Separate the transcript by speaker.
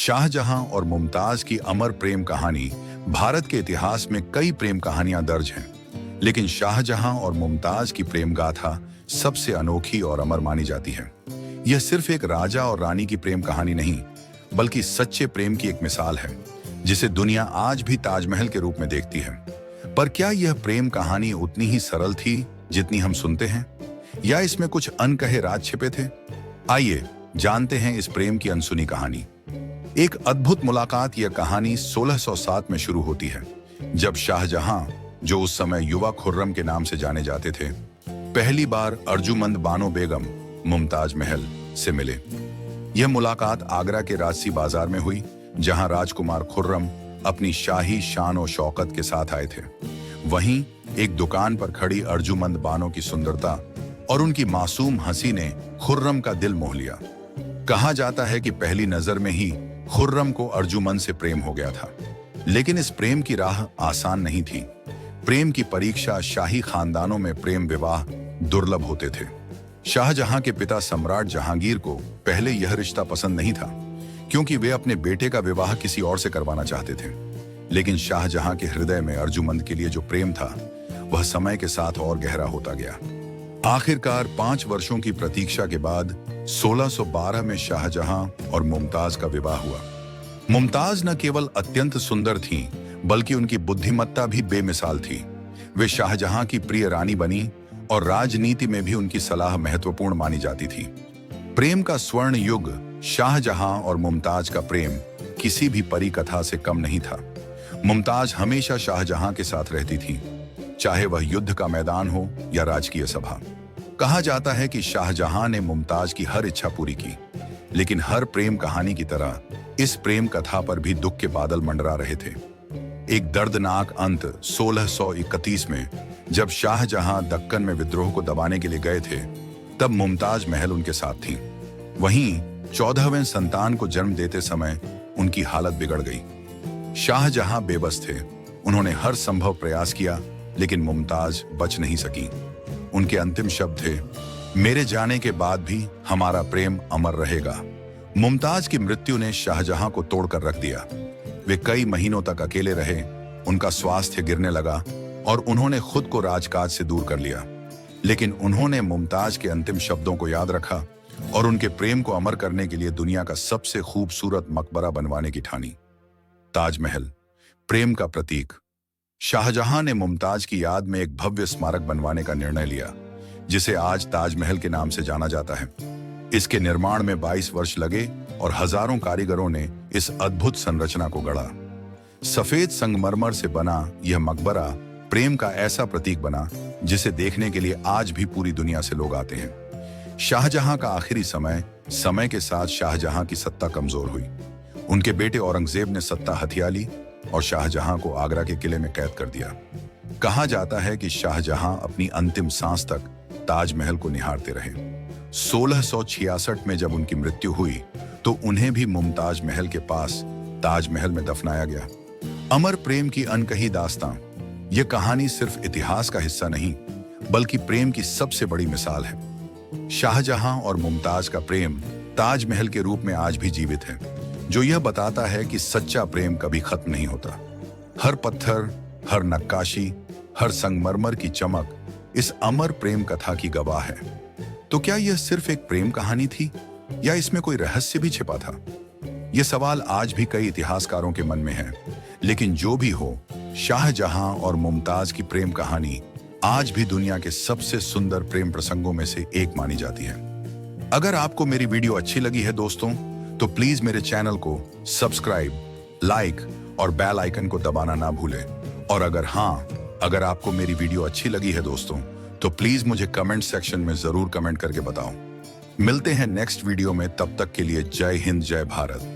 Speaker 1: शाहजहां और मुमताज की अमर प्रेम कहानी। भारत के इतिहास में कई प्रेम कहानियां दर्ज हैं, लेकिन शाहजहां और मुमताज की प्रेम गाथा सबसे अनोखी और अमर मानी जाती है। यह सिर्फ एक राजा और रानी की प्रेम कहानी नहीं, बल्कि सच्चे प्रेम की एक मिसाल है, जिसे दुनिया आज भी ताजमहल के रूप में देखती है। पर क्या यह प्रेम कहानी उतनी ही सरल थी जितनी हम सुनते हैं, या इसमें कुछ अनकहे राज छिपे थे? आइए जानते हैं इस प्रेम की अनसुनी कहानी। एक अद्भुत मुलाकात। यह कहानी 1607 में शुरू होती है, जब शाहजहां, जो उस समय युवा खुर्रम के नाम से जाने जाते थे, पहली बार अर्जुमंद बानो बेगम मुमताज महल से मिले। यह मुलाकात आगरा के राजसी बाजार में हुई, जहां राजकुमार खुर्रम अपनी शाही शान और शौकत के साथ आए थे। वहीं एक दुकान पर खड़ी अर्जुमंद बानो की सुंदरता और उनकी मासूम हंसी ने खुर्रम का दिल मोह लिया। कहा जाता है कि पहली नजर में ही खुर्रम को अर्जुमंद से प्रेम हो गया था। लेकिन इस प्रेम की राह आसान नहीं थी। प्रेम की परीक्षा शाही खानदानों में प्रेम विवाह दुर्लभ होते थे। शाहजहां के पिता सम्राट जहांगीर को पहले यह रिश्ता पसंद नहीं था, क्योंकि वे अपने बेटे का विवाह किसी और से करवाना चाहते थे। लेकिन शाहजहां के हृदय में अर्जुमंद के लिए जो प्रेम था, वह समय के साथ और गहरा होता गया। आखिरकार 5 वर्षों की प्रतीक्षा के बाद 1612 में शाहजहां और मुमताज का विवाह हुआ। मुमताज न केवल अत्यंत सुंदर थीं, बल्कि उनकी बुद्धिमत्ता भी बेमिसाल थी। वे शाहजहां की प्रिय रानी बनी और राजनीति में भी उनकी सलाह महत्वपूर्ण मानी जाती थी। प्रेम का स्वर्ण युग। शाहजहां और मुमताज का प्रेम किसी भी परी कथा से कम नहीं था। मुमताज हमेशा शाहजहां के साथ रहती थी, चाहे वह युद्ध का मैदान हो या राजकीय सभा। कहा जाता है कि शाहजहां ने मुमताज की हर इच्छा पूरी की, लेकिन हर प्रेम कहानी की तरह इस प्रेम कथा पर भी दुख के बादल मंडरा रहे थे। एक दर्दनाक अंत 1631 में, जब शाहजहां दक्कन में विद्रोह को दबाने के लिए गए थे, तब मुमताज महल उनके साथ थी। वहीं 14वें संतान को जन्म देते समय उनकी हालत बिगड़ गई। शाहजहां बेबस थे। उन्होंने हर संभव प्रयास किया, लेकिन मुमताज बच नहीं सकी। उनके अंतिम शब्द थे, मेरे जाने के बाद भी हमारा प्रेम अमर रहेगा। मुमताज की मृत्यु ने शाहजहां को तोड़कर रख दिया। वे कई महीनों तक अकेले रहे। उनका स्वास्थ्य गिरने लगा और उन्होंने खुद को राजकाज से दूर कर लिया। लेकिन उन्होंने मुमताज के अंतिम शब्दों को याद रखा और उनके प्रेम को अमर करने के लिए दुनिया का सबसे खूबसूरत मकबरा बनवाने की ठानी। ताजमहल, प्रेम का प्रतीक। शाहजहां ने मुमताज की याद में एक भव्य स्मारक बनवाने का निर्णय लिया, जिसे आज ताजमहल के नाम से जाना जाता है। इसके निर्माण में 22 वर्ष लगे और हजारों कारीगरों ने इस अद्भुत संरचना को गढ़ा। सफेद संगमरमर से बना यह मकबरा प्रेम का ऐसा प्रतीक बना, जिसे देखने के लिए आज भी पूरी दुनिया से लोग आते हैं। शाहजहां का आखिरी समय के साथ शाहजहां की सत्ता कमजोर हुई। उनके बेटे औरंगजेब ने सत्ता हथिया ली और शाहजहां को आगरा के किले में कैद कर दिया। कहा जाता है कि शाहजहां अपनी अंतिम सांस तक ताजमहल को निहारते रहे। 1666 में जब उनकी मृत्यु हुई, तो उन्हें भी मुमताज महल के पास ताजमहल में दफनाया गया। अमर प्रेम की अनकही दास्तां। यह कहानी सिर्फ इतिहास का हिस्सा नहीं, बल्कि प्रेम की सबसे बड़ी मिसाल है। शाहजहां और मुमताज का प्रेम ताजमहल के रूप में आज भी जीवित है, जो यह बताता है कि सच्चा प्रेम कभी खत्म नहीं होता। हर पत्थर, हर नक्काशी, हर संगमरमर की चमक इस अमर प्रेम कथा की गवाह है। तो क्या यह सिर्फ एक प्रेम कहानी थी, या इसमें कोई रहस्य भी छिपा था? यह सवाल आज भी कई इतिहासकारों के मन में है। लेकिन जो भी हो, शाहजहां और मुमताज की प्रेम कहानी आज भी दुनिया के सबसे सुंदर प्रेम प्रसंगों में से एक मानी जाती है। अगर आपको मेरी वीडियो अच्छी लगी है दोस्तों, तो प्लीज मेरे चैनल को सब्सक्राइब, लाइक और बेल आइकन को दबाना ना भूलें। और अगर आपको मेरी वीडियो अच्छी लगी है दोस्तों, तो प्लीज मुझे कमेंट सेक्शन में जरूर कमेंट करके बताओ। मिलते हैं नेक्स्ट वीडियो में, तब तक के लिए जय हिंद, जय भारत।